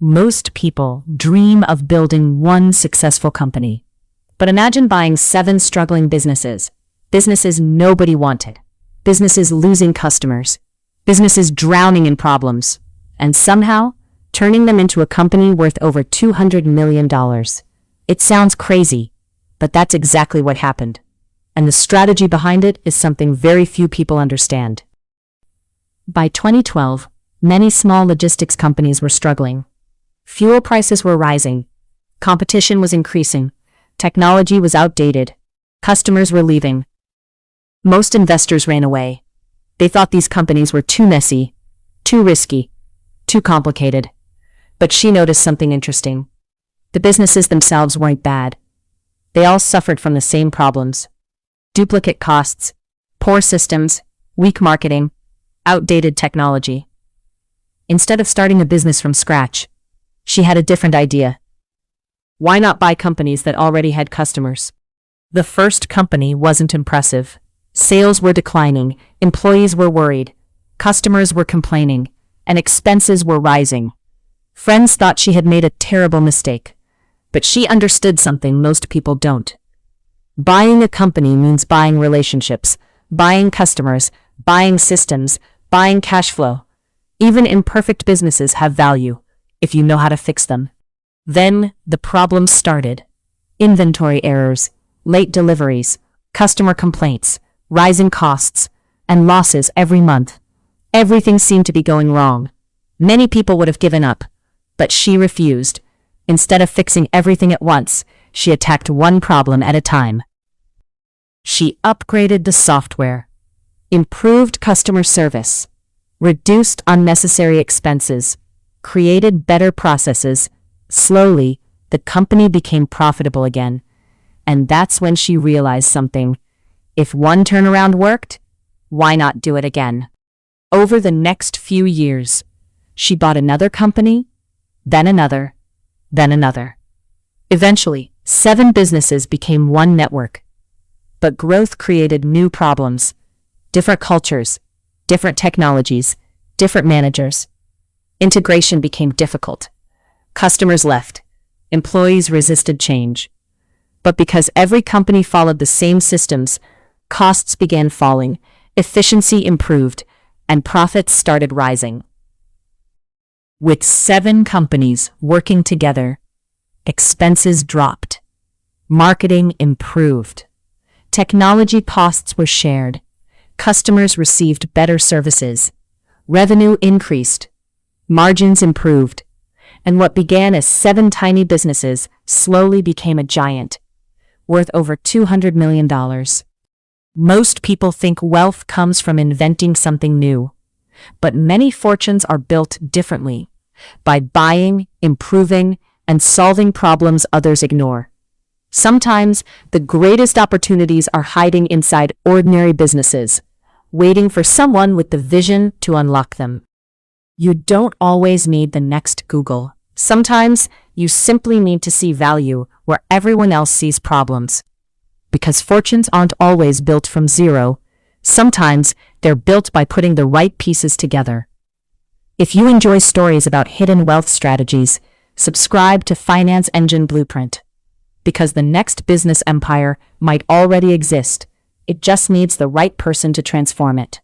Most people dream of building one successful company. But imagine buying 7 struggling businesses. Businesses nobody wanted. Businesses losing customers. Businesses drowning in problems. And somehow, turning them into a company worth over $200 million. It sounds crazy, but that's exactly what happened. And the strategy behind it is something very few people understand. By 2012, many small logistics companies were struggling. Fuel prices were rising. Competition was increasing. Technology was outdated. Customers were leaving. Most investors ran away. They thought these companies were too messy, too risky, too complicated. But she noticed something interesting. The businesses themselves weren't bad. They all suffered from the same problems. Duplicate costs, poor systems, weak marketing, outdated technology. Instead of starting a business from scratch, she had a different idea. Why not buy companies that already had customers? The first company wasn't impressive. Sales were declining, employees were worried, customers were complaining, and expenses were rising. Friends thought she had made a terrible mistake. But she understood something most people don't. Buying a company means buying relationships, buying customers, buying systems, buying cash flow. Even imperfect businesses have value, if you know how to fix them. Then, the problems started. Inventory errors, late deliveries, customer complaints, rising costs, and losses every month. Everything seemed to be going wrong. Many people would have given up, but she refused. Instead of fixing everything at once, she attacked one problem at a time. She upgraded the software, improved customer service, reduced unnecessary expenses, created better processes. Slowly, the company became profitable again. And that's when she realized something. If one turnaround worked, why not do it again? Over the next few years, she bought another company, then another, then another. Eventually, 7 businesses became one network. But growth created new problems. Different cultures, different technologies, different managers. Integration became difficult. Customers left. Employees resisted change. But because every company followed the same systems, costs began falling, efficiency improved, and profits started rising. With 7 companies working together, expenses dropped. Marketing improved. Technology costs were shared. Customers received better services. Revenue increased. Margins improved. And what began as 7 tiny businesses slowly became a giant, worth over $200 million. Most people think wealth comes from inventing something new. But many fortunes are built differently, by buying, improving, and solving problems others ignore. Sometimes, the greatest opportunities are hiding inside ordinary businesses, waiting for someone with the vision to unlock them. You don't always need the next Google. Sometimes, you simply need to see value where everyone else sees problems. Because fortunes aren't always built from zero. Sometimes, they're built by putting the right pieces together. If you enjoy stories about hidden wealth strategies, subscribe to Finance Engine Blueprint. Because the next business empire might already exist. It just needs the right person to transform it.